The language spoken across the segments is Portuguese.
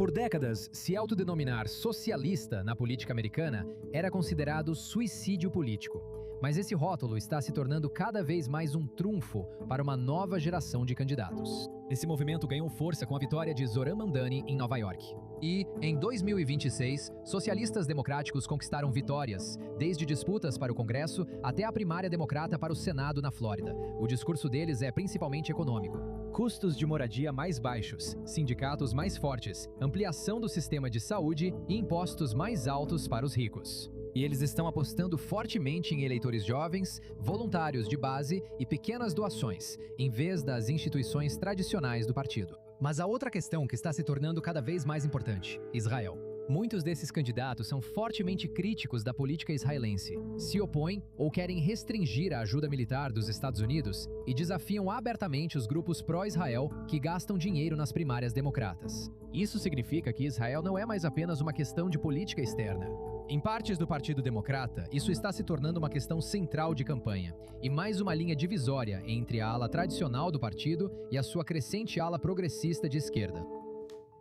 Por décadas, se autodenominar socialista na política americana era considerado suicídio político. Mas esse rótulo está se tornando cada vez mais um trunfo para uma nova geração de candidatos. Esse movimento ganhou força com a vitória de Zohran Mamdani em Nova York. E, em 2026, socialistas democráticos conquistaram vitórias, desde disputas para o Congresso até a primária democrata para o Senado na Flórida. O discurso deles é principalmente econômico. Custos de moradia mais baixos, sindicatos mais fortes, ampliação do sistema de saúde e impostos mais altos para os ricos. E eles estão apostando fortemente em eleitores jovens, voluntários de base e pequenas doações, em vez das instituições tradicionais do partido. Mas há outra questão que está se tornando cada vez mais importante: Israel. Muitos desses candidatos são fortemente críticos da política israelense, se opõem ou querem restringir a ajuda militar dos Estados Unidos e desafiam abertamente os grupos pró-Israel que gastam dinheiro nas primárias democratas. Isso significa que Israel não é mais apenas uma questão de política externa. Em partes do Partido Democrata, isso está se tornando uma questão central de campanha e mais uma linha divisória entre a ala tradicional do partido e a sua crescente ala progressista de esquerda.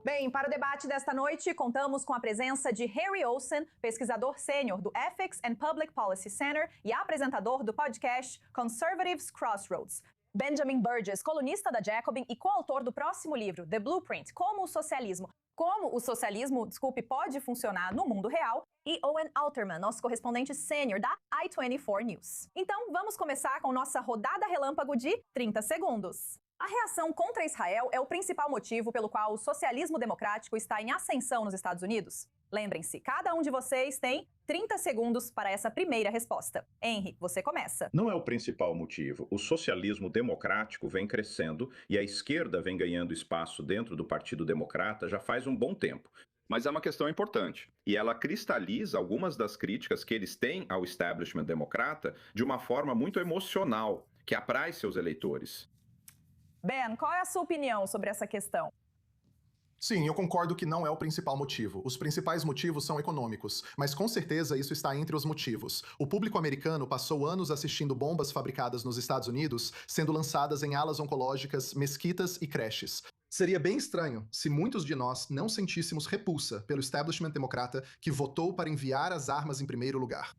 Bem, para o debate desta noite, contamos com a presença de Harry Olsen, pesquisador sênior do Ethics and Public Policy Center e apresentador do podcast Conservatives Crossroads. Benjamin Burgess, colunista da Jacobin e coautor do próximo livro, The Blueprint, Como o Socialismo pode funcionar no mundo real, e Owen Alterman, nosso correspondente sênior da I-24 News. Então, vamos começar com nossa rodada relâmpago de 30 segundos. A reação contra Israel é o principal motivo pelo qual o socialismo democrático está em ascensão nos Estados Unidos? Lembrem-se, cada um de vocês tem 30 segundos para essa primeira resposta. Henry, você começa. Não é o principal motivo. O socialismo democrático vem crescendo e a esquerda vem ganhando espaço dentro do Partido Democrata já faz um bom tempo. Mas é uma questão importante. E ela cristaliza algumas das críticas que eles têm ao establishment democrata de uma forma muito emocional, que apraz seus eleitores. Ben, qual é a sua opinião sobre essa questão? Sim, eu concordo que não é o principal motivo. Os principais motivos são econômicos, mas com certeza isso está entre os motivos. O público americano passou anos assistindo bombas fabricadas nos Estados Unidos sendo lançadas em alas oncológicas, mesquitas e creches. Seria bem estranho se muitos de nós não sentíssemos repulsa pelo establishment democrata que votou para enviar as armas em primeiro lugar.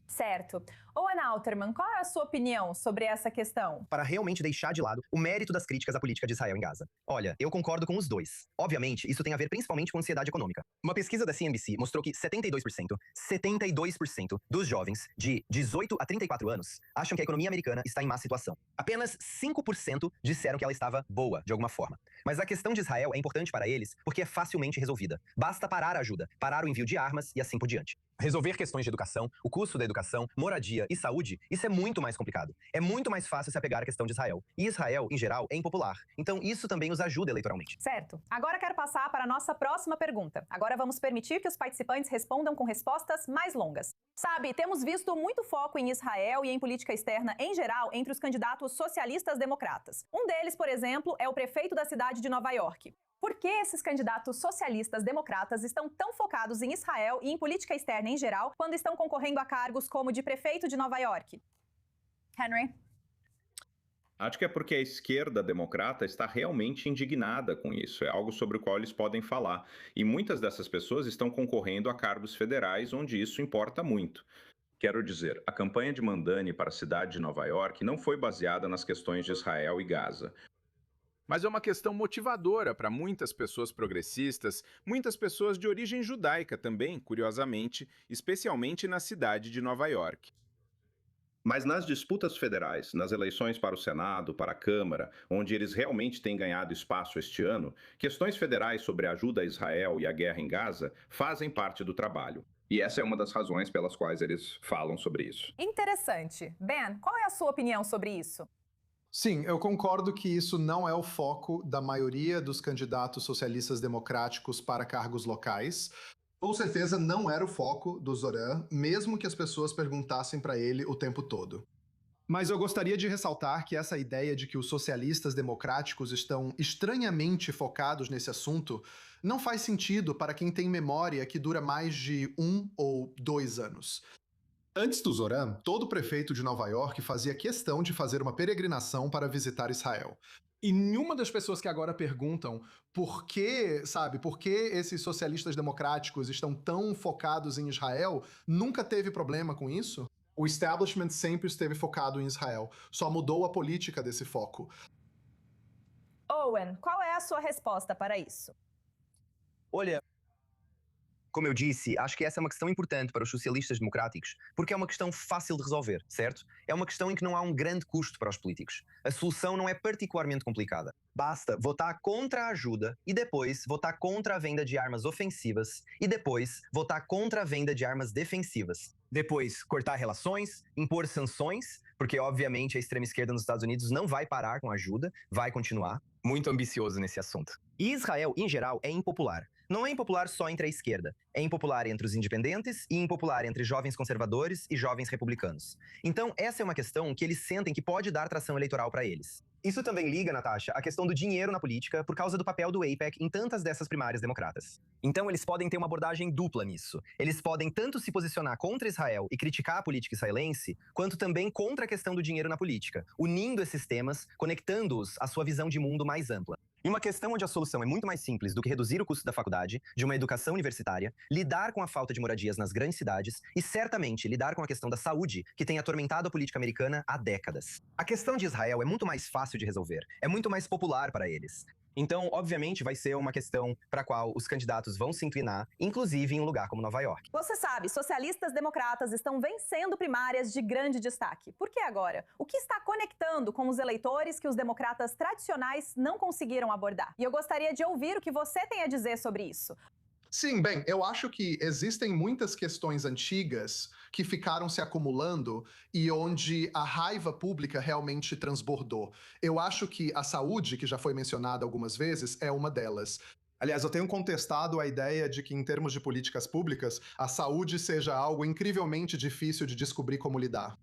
Certo. Owen Alterman, qual é a sua opinião sobre essa questão? Para realmente deixar de lado o mérito das críticas à política de Israel em Gaza. Olha, eu concordo com os dois. Obviamente, isso tem a ver principalmente com ansiedade econômica. Uma pesquisa da CNBC mostrou que 72% dos jovens de 18 a 34 anos acham que a economia americana está em má situação. Apenas 5% disseram que ela estava boa, de alguma forma. Mas a questão de Israel é importante para eles porque é facilmente resolvida. Basta parar a ajuda, parar o envio de armas e assim por diante. Resolver questões de educação, o custo da educação, moradia e saúde, isso é muito mais complicado. É muito mais fácil se apegar à questão de Israel. E Israel, em geral, é impopular. Então isso também os ajuda eleitoralmente. Certo. Agora quero passar para a nossa próxima pergunta. Agora vamos permitir que os participantes respondam com respostas mais longas. Sabe, temos visto muito foco em Israel e em política externa em geral entre os candidatos socialistas democratas. Um deles, por exemplo, é o prefeito da cidade de Nova York. Por que esses candidatos socialistas democratas estão tão focados em Israel e em política externa em geral quando estão concorrendo a cargos como de prefeito de Nova York? Henry? Acho que é porque a esquerda democrata está realmente indignada com isso. É algo sobre o qual eles podem falar. E muitas dessas pessoas estão concorrendo a cargos federais onde isso importa muito. Quero dizer, a campanha de Mamdani para a cidade de Nova York não foi baseada nas questões de Israel e Gaza. Mas é uma questão motivadora para muitas pessoas progressistas, muitas pessoas de origem judaica também, curiosamente, especialmente na cidade de Nova York. Mas nas disputas federais, nas eleições para o Senado, para a Câmara, onde eles realmente têm ganhado espaço este ano, questões federais sobre a ajuda a Israel e a guerra em Gaza fazem parte do trabalho. E essa é uma das razões pelas quais eles falam sobre isso. Interessante. Ben, qual é a sua opinião sobre isso? Sim, eu concordo que isso não é o foco da maioria dos candidatos socialistas democráticos para cargos locais. Com certeza não era o foco do Zohran, mesmo que as pessoas perguntassem para ele o tempo todo. Mas eu gostaria de ressaltar que essa ideia de que os socialistas democráticos estão estranhamente focados nesse assunto não faz sentido para quem tem memória que dura mais de 1 ou 2 anos. Antes do Zohran, todo prefeito de Nova York fazia questão de fazer uma peregrinação para visitar Israel. E nenhuma das pessoas que agora perguntam por que, sabe, por que esses socialistas democráticos estão tão focados em Israel, nunca teve problema com isso? O establishment sempre esteve focado em Israel, só mudou a política desse foco. Owen, qual é a sua resposta para isso? Olha, como eu disse, acho que essa é uma questão importante para os socialistas democráticos, porque é uma questão fácil de resolver, certo? É uma questão em que não há um grande custo para os políticos. A solução não é particularmente complicada. Basta votar contra a ajuda e depois votar contra a venda de armas ofensivas e depois votar contra a venda de armas defensivas. Depois, cortar relações, impor sanções, porque obviamente a extrema esquerda nos Estados Unidos não vai parar com a ajuda, vai continuar. Muito ambicioso nesse assunto. E Israel, em geral, é impopular. Não é impopular só entre a esquerda. É impopular entre os independentes e impopular entre jovens conservadores e jovens republicanos. Então, essa é uma questão que eles sentem que pode dar tração eleitoral para eles. Isso também liga, Natasha, à questão do dinheiro na política por causa do papel do AIPAC em tantas dessas primárias democratas. Então eles podem ter uma abordagem dupla nisso. Eles podem tanto se posicionar contra Israel e criticar a política israelense, quanto também contra a questão do dinheiro na política, unindo esses temas, conectando-os à sua visão de mundo mais ampla. E uma questão onde a solução é muito mais simples do que reduzir o custo da faculdade, de uma educação universitária, lidar com a falta de moradias nas grandes cidades e, certamente, lidar com a questão da saúde, que tem atormentado a política americana há décadas. A questão de Israel é muito mais fácil de resolver, é muito mais popular para eles. Então, obviamente, vai ser uma questão para a qual os candidatos vão se inclinar, inclusive em um lugar como Nova York. Você sabe, socialistas democratas estão vencendo primárias de grande destaque. Por que agora? O que está conectando com os eleitores que os democratas tradicionais não conseguiram abordar? E eu gostaria de ouvir o que você tem a dizer sobre isso. Sim, bem, eu acho que existem muitas questões antigas que ficaram se acumulando e onde a raiva pública realmente transbordou. Eu acho que a saúde, que já foi mencionada algumas vezes, é uma delas. Aliás, eu tenho contestado a ideia de que, em termos de políticas públicas, a saúde seja algo incrivelmente difícil de descobrir como lidar.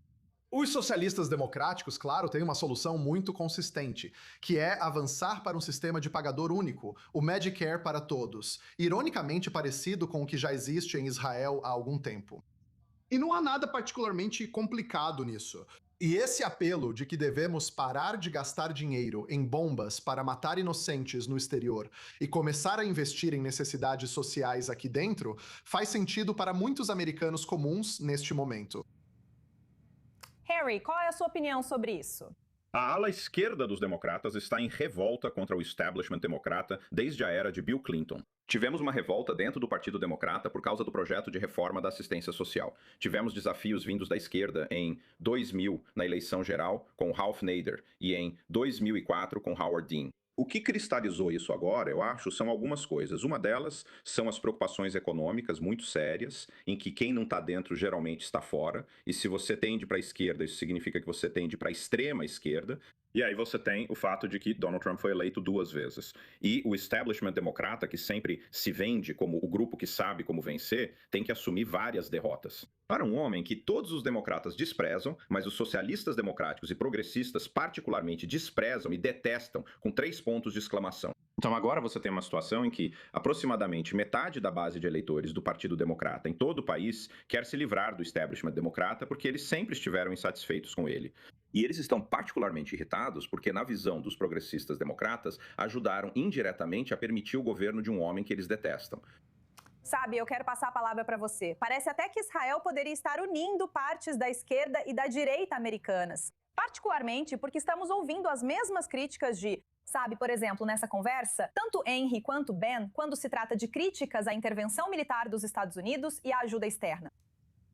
Os socialistas democráticos, claro, têm uma solução muito consistente, que é avançar para um sistema de pagador único, o Medicare para todos, ironicamente parecido com o que já existe em Israel há algum tempo. E não há nada particularmente complicado nisso. E esse apelo de que devemos parar de gastar dinheiro em bombas para matar inocentes no exterior e começar a investir em necessidades sociais aqui dentro faz sentido para muitos americanos comuns neste momento. Harry, qual é a sua opinião sobre isso? A ala esquerda dos democratas está em revolta contra o establishment democrata desde a era de Bill Clinton. Tivemos uma revolta dentro do Partido Democrata por causa do projeto de reforma da assistência social. Tivemos desafios vindos da esquerda em 2000, na eleição geral, com Ralph Nader, e em 2004, com Howard Dean. O que cristalizou isso agora, eu acho, são algumas coisas. Uma delas são as preocupações econômicas muito sérias, em que quem não está dentro geralmente está fora. E se você tende para a esquerda, isso significa que você tende para a extrema esquerda. E aí você tem o fato de que Donald Trump foi eleito 2 vezes. E o establishment democrata, que sempre se vende como o grupo que sabe como vencer, tem que assumir várias derrotas. Para um homem que todos os democratas desprezam, mas os socialistas democráticos e progressistas particularmente desprezam e detestam, com 3 pontos de exclamação. Então agora você tem uma situação em que aproximadamente metade da base de eleitores do Partido Democrata em todo o país quer se livrar do establishment democrata porque eles sempre estiveram insatisfeitos com ele. E eles estão particularmente irritados porque, na visão dos progressistas democratas, ajudaram indiretamente a permitir o governo de um homem que eles detestam. Sabe, eu quero passar a palavra para você. Parece até que Israel poderia estar unindo partes da esquerda e da direita americanas. Particularmente porque estamos ouvindo as mesmas críticas de, sabe, por exemplo, nessa conversa, tanto Henry quanto Ben, quando se trata de críticas à intervenção militar dos Estados Unidos e à ajuda externa.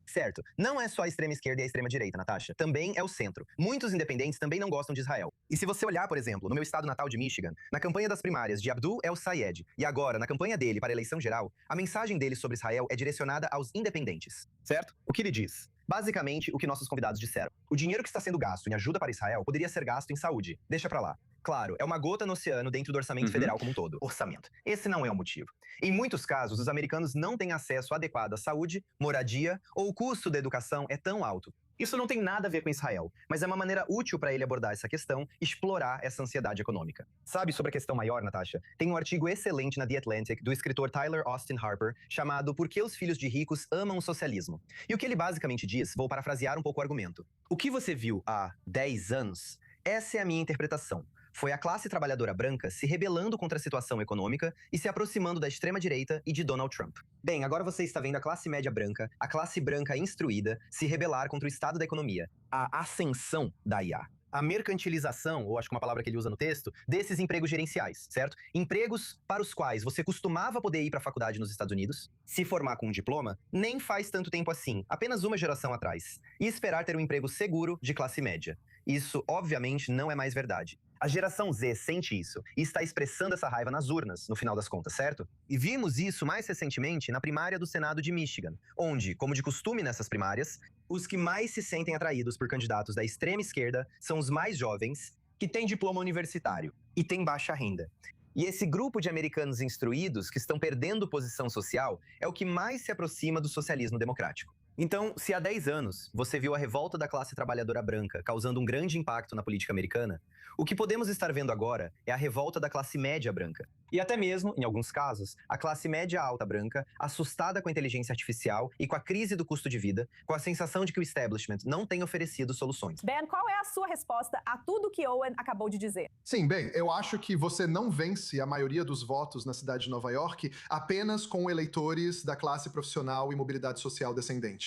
Certo. Não é só a extrema esquerda e a extrema direita, Natasha. Também é o centro. Muitos independentes também não gostam de Israel. E se você olhar, por exemplo, no meu estado natal de Michigan, na campanha das primárias de Abdul El-Sayed e agora na campanha dele para a eleição geral, a mensagem dele sobre Israel é direcionada aos independentes. Certo? O que ele diz? Basicamente, o que nossos convidados disseram. O dinheiro que está sendo gasto em ajuda para Israel poderia ser gasto em saúde. Deixa pra lá. Claro, é uma gota no oceano dentro do orçamento federal como um todo. Orçamento. Esse não é o motivo. Em muitos casos, os americanos não têm acesso adequado à saúde, moradia ou o custo da educação é tão alto. Isso não tem nada a ver com Israel, mas é uma maneira útil para ele abordar essa questão e explorar essa ansiedade econômica. Sabe sobre a questão maior, Natasha? Tem um artigo excelente na The Atlantic do escritor Tyler Austin Harper chamado Por que os filhos de ricos amam o socialismo? E o que ele basicamente diz, vou parafrasear um pouco o argumento. O que você viu há 10 anos, essa é a minha interpretação. foi a classe trabalhadora branca se rebelando contra a situação econômica e se aproximando da extrema-direita e de Donald Trump. Bem, agora você está vendo a classe média branca, a classe branca instruída, se rebelar contra o estado da economia, a ascensão da IA. A mercantilização, ou acho que uma palavra que ele usa no texto, desses empregos gerenciais, certo? Empregos para os quais você costumava poder ir para a faculdade nos Estados Unidos, se formar com um diploma, nem faz tanto tempo assim, apenas uma geração atrás, e esperar ter um emprego seguro de classe média. Isso, obviamente, não é mais verdade. A geração Z sente isso e está expressando essa raiva nas urnas, no final das contas, certo? E vimos isso mais recentemente na primária do Senado de Michigan, onde, como de costume nessas primárias, os que mais se sentem atraídos por candidatos da extrema esquerda são os mais jovens, que têm diploma universitário e têm baixa renda. E esse grupo de americanos instruídos que estão perdendo posição social é o que mais se aproxima do socialismo democrático. Então, se há 10 anos você viu a revolta da classe trabalhadora branca causando um grande impacto na política americana, o que podemos estar vendo agora é a revolta da classe média branca. E até mesmo, em alguns casos, a classe média alta branca, assustada com a inteligência artificial e com a crise do custo de vida, com a sensação de que o establishment não tem oferecido soluções. Ben, qual é a sua resposta a tudo que Owen acabou de dizer? Sim, bem, eu acho que você não vence a maioria dos votos na cidade de Nova York apenas com eleitores da classe profissional e mobilidade social descendente.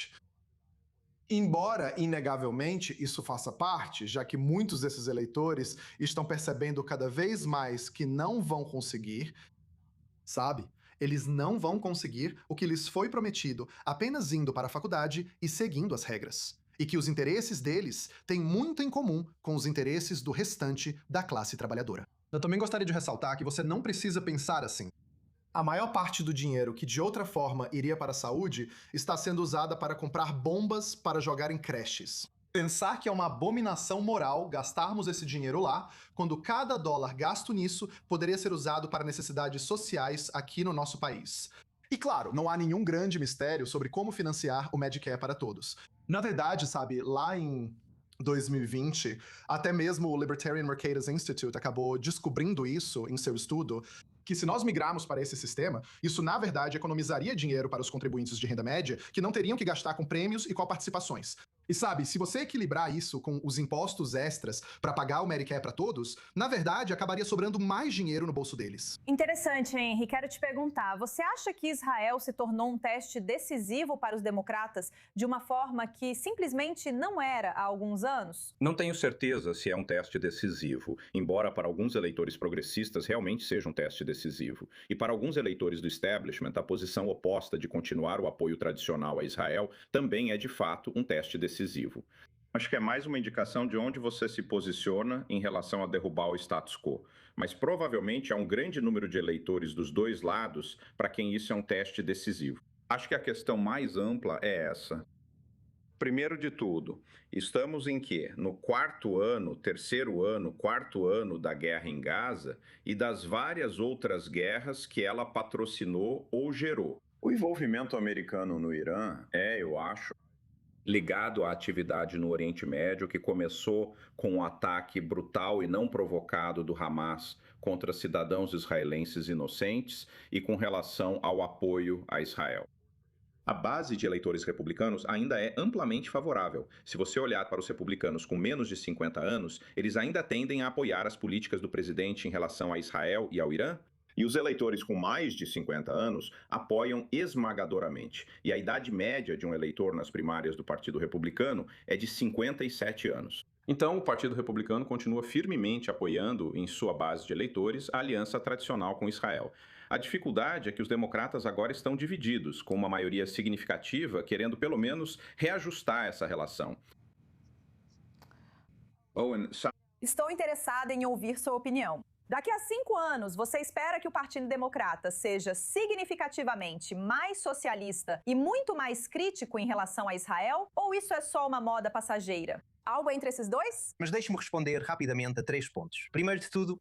Embora, inegavelmente, isso faça parte, já que muitos desses eleitores estão percebendo cada vez mais que não vão conseguir, sabe? Eles não vão conseguir o que lhes foi prometido apenas indo para a faculdade e seguindo as regras. E que os interesses deles têm muito em comum com os interesses do restante da classe trabalhadora. Eu também gostaria de ressaltar que você não precisa pensar assim. A maior parte do dinheiro que de outra forma iria para a saúde está sendo usada para comprar bombas para jogar em creches. Pensar que é uma abominação moral gastarmos esse dinheiro lá, quando cada dólar gasto nisso poderia ser usado para necessidades sociais aqui no nosso país. E claro, não há nenhum grande mistério sobre como financiar o Medicare para todos. Na verdade, sabe, lá em 2020, até mesmo o Libertarian Mercatus Institute acabou descobrindo isso em seu estudo, que se nós migrarmos para esse sistema, isso na verdade economizaria dinheiro para os contribuintes de renda média que não teriam que gastar com prêmios e coparticipações. E sabe, se você equilibrar isso com os impostos extras para pagar o Medicare para todos, na verdade acabaria sobrando mais dinheiro no bolso deles. Interessante, Henry. Quero te perguntar, você acha que Israel se tornou um teste decisivo para os democratas de uma forma que simplesmente não era há alguns anos? Não tenho certeza se é um teste decisivo, embora para alguns eleitores progressistas realmente seja um teste decisivo. E para alguns eleitores do establishment, a posição oposta de continuar o apoio tradicional a Israel também é de fato um teste decisivo. Acho que é mais uma indicação de onde você se posiciona em relação a derrubar o status quo. Mas provavelmente há um grande número de eleitores dos dois lados para quem isso é um teste decisivo. Acho que a questão mais ampla é essa. Primeiro de tudo, estamos em quê? No quarto ano da guerra em Gaza e das várias outras guerras que ela patrocinou ou gerou. O envolvimento americano no Irã eu acho, ligado à atividade no Oriente Médio, que começou com um ataque brutal e não provocado do Hamas contra cidadãos israelenses inocentes e com relação ao apoio a Israel. A base de eleitores republicanos ainda é amplamente favorável. Se você olhar para os republicanos com menos de 50 anos, eles ainda tendem a apoiar as políticas do presidente em relação a Israel e ao Irã. E os eleitores com mais de 50 anos apoiam esmagadoramente. E a idade média de um eleitor nas primárias do Partido Republicano é de 57 anos. Então, o Partido Republicano continua firmemente apoiando, em sua base de eleitores, a aliança tradicional com Israel. A dificuldade é que os democratas agora estão divididos, com uma maioria significativa querendo pelo menos reajustar essa relação. Owen, estou interessada em ouvir sua opinião. Daqui a 5 anos, você espera que o Partido Democrata seja significativamente mais socialista e muito mais crítico em relação a Israel? Ou isso é só uma moda passageira? Algo entre esses dois? Mas deixe-me responder rapidamente a 3 pontos. Primeiro de tudo,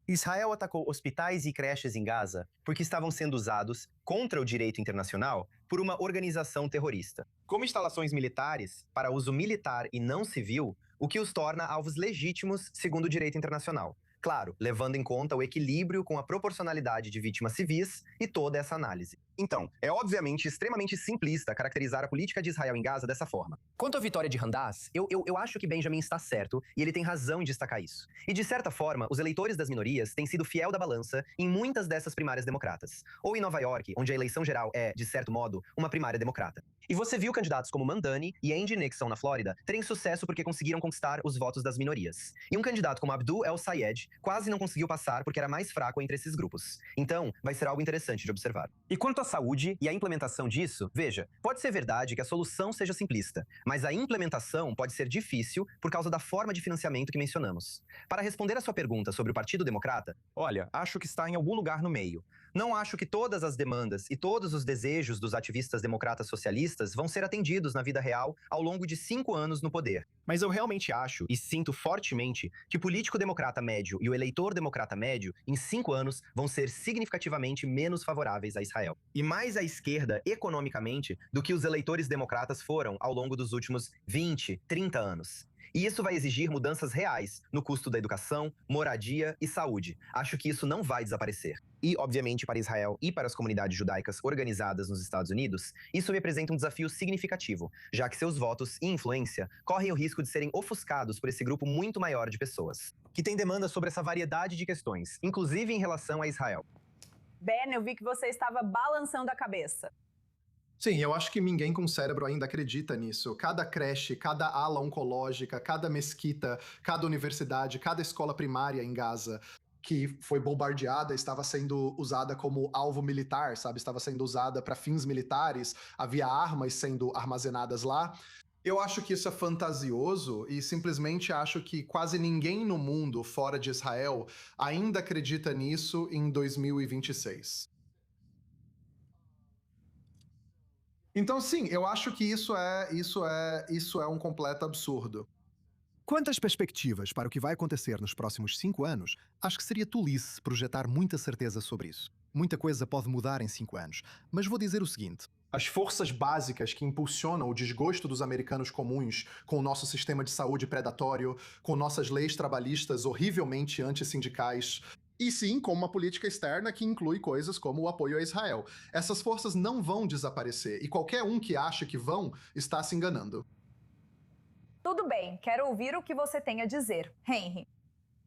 Israel atacou hospitais e creches em Gaza porque estavam sendo usados contra o direito internacional por uma organização terrorista. Como instalações militares para uso militar e não civil, o que os torna alvos legítimos segundo o direito internacional. Claro, levando em conta o equilíbrio com a proporcionalidade de vítimas civis e toda essa análise. Então, é obviamente extremamente simplista caracterizar a política de Israel em Gaza dessa forma. Quanto à vitória de Handaz, eu acho que Benjamin está certo e ele tem razão em destacar isso. E de certa forma, os eleitores das minorias têm sido fiel da balança em muitas dessas primárias democratas. Ou em Nova York, onde a eleição geral é, de certo modo, uma primária democrata. E você viu candidatos como Mandani e Andy Nixon na Flórida terem sucesso porque conseguiram conquistar os votos das minorias. E um candidato como Abdul El-Sayed quase não conseguiu passar porque era mais fraco entre esses grupos. Então, vai ser algo interessante de observar. E quanto à saúde e à implementação disso, veja, pode ser verdade que a solução seja simplista, mas a implementação pode ser difícil por causa da forma de financiamento que mencionamos. Para responder a sua pergunta sobre o Partido Democrata, olha, acho que está em algum lugar no meio. Não acho que todas as demandas e todos os desejos dos ativistas democratas socialistas vão ser atendidos na vida real ao longo de 5 anos no poder. Mas eu realmente acho e sinto fortemente que o político democrata médio e o eleitor democrata médio, em 5 anos, vão ser significativamente menos favoráveis a Israel. E mais à esquerda, economicamente, do que os eleitores democratas foram ao longo dos últimos 20, 30 anos. E isso vai exigir mudanças reais no custo da educação, moradia e saúde. Acho que isso não vai desaparecer. E, obviamente, para Israel e para as comunidades judaicas organizadas nos Estados Unidos, isso representa um desafio significativo, já que seus votos e influência correm o risco de serem ofuscados por esse grupo muito maior de pessoas, que tem demandas sobre essa variedade de questões, inclusive em relação a Israel. Ben, eu vi que você estava balançando a cabeça. Sim, eu acho que ninguém com cérebro ainda acredita nisso. Cada creche, cada ala oncológica, cada mesquita, cada universidade, cada escola primária em Gaza que foi bombardeada estava sendo usada como alvo militar, sabe? Estava sendo usada para fins militares, havia armas sendo armazenadas lá. Eu acho que isso é fantasioso e simplesmente acho que quase ninguém no mundo, fora de Israel, ainda acredita nisso em 2026. Então, sim, eu acho que isso é um completo absurdo. Quanto às perspectivas para o que vai acontecer nos próximos 5 anos, acho que seria tolice projetar muita certeza sobre isso. Muita coisa pode mudar em 5 anos, mas vou dizer o seguinte. As forças básicas que impulsionam o desgosto dos americanos comuns com o nosso sistema de saúde predatório, com nossas leis trabalhistas horrivelmente antissindicais, e sim com uma política externa que inclui coisas como o apoio a Israel. Essas forças não vão desaparecer, e qualquer um que acha que vão está se enganando. Tudo bem, quero ouvir o que você tem a dizer. Henry.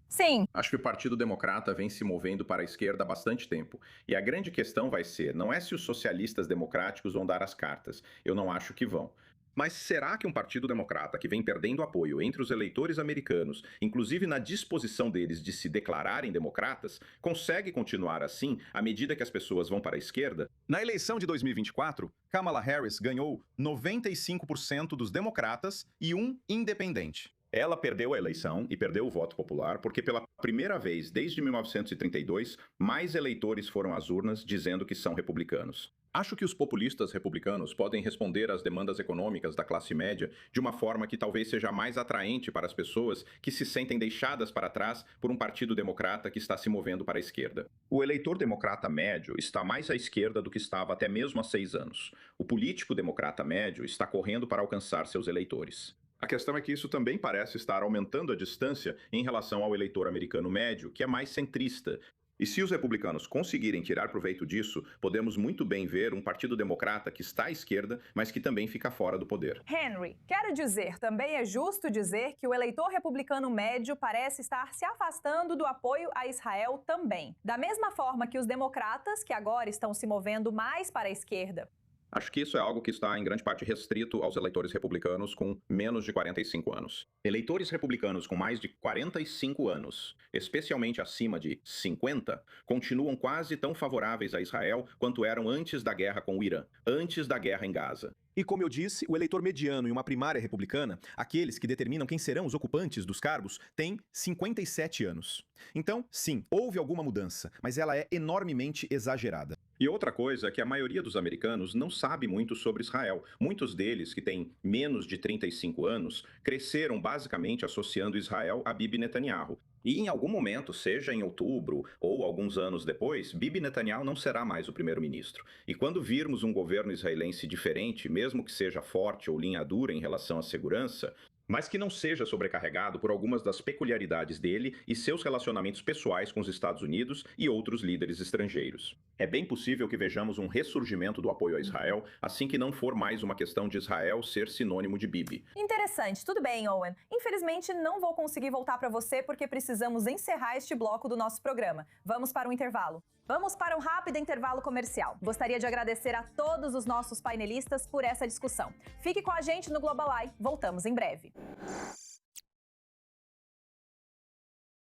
Sim. Acho que o Partido Democrata vem se movendo para a esquerda há bastante tempo. E a grande questão vai ser, não é se os socialistas democráticos vão dar as cartas. Eu não acho que vão. Mas será que um Partido Democrata que vem perdendo apoio entre os eleitores americanos, inclusive na disposição deles de se declararem democratas, consegue continuar assim à medida que as pessoas vão para a esquerda? Na eleição de 2024, Kamala Harris ganhou 95% dos democratas e um independente. Ela perdeu a eleição e perdeu o voto popular porque, pela primeira vez desde 1932, mais eleitores foram às urnas dizendo que são republicanos. Acho que os populistas republicanos podem responder às demandas econômicas da classe média de uma forma que talvez seja mais atraente para as pessoas que se sentem deixadas para trás por um partido democrata que está se movendo para a esquerda. O eleitor democrata médio está mais à esquerda do que estava até mesmo há 6 anos. O político democrata médio está correndo para alcançar seus eleitores. A questão é que isso também parece estar aumentando a distância em relação ao eleitor americano médio, que é mais centrista. E se os republicanos conseguirem tirar proveito disso, podemos muito bem ver um partido democrata que está à esquerda, mas que também fica fora do poder. Henry, quero dizer, também é justo dizer que o eleitor republicano médio parece estar se afastando do apoio a Israel também. Da mesma forma que os democratas, que agora estão se movendo mais para a esquerda. Acho que isso é algo que está em grande parte restrito aos eleitores republicanos com menos de 45 anos. Eleitores republicanos com mais de 45 anos, especialmente acima de 50, continuam quase tão favoráveis a Israel quanto eram antes da guerra com o Irã, antes da guerra em Gaza. E como eu disse, o eleitor mediano em uma primária republicana, aqueles que determinam quem serão os ocupantes dos cargos, tem 57 anos. Então, sim, houve alguma mudança, mas ela é enormemente exagerada. E outra coisa é que a maioria dos americanos não sabe muito sobre Israel. Muitos deles, que têm menos de 35 anos, cresceram basicamente associando Israel a Bibi Netanyahu. E em algum momento, seja em outubro ou alguns anos depois, Bibi Netanyahu não será mais o primeiro-ministro. E quando virmos um governo israelense diferente, mesmo que seja forte ou linha dura em relação à segurança, mas que não seja sobrecarregado por algumas das peculiaridades dele e seus relacionamentos pessoais com os Estados Unidos e outros líderes estrangeiros. É bem possível que vejamos um ressurgimento do apoio a Israel assim que não for mais uma questão de Israel ser sinônimo de Bibi. Interessante, tudo bem, Owen. Infelizmente, não vou conseguir voltar para você porque precisamos encerrar este bloco do nosso programa. Vamos para um intervalo. Vamos para um rápido intervalo comercial. Gostaria de agradecer a todos os nossos painelistas por essa discussão. Fique com a gente no Global Eye. Voltamos em breve.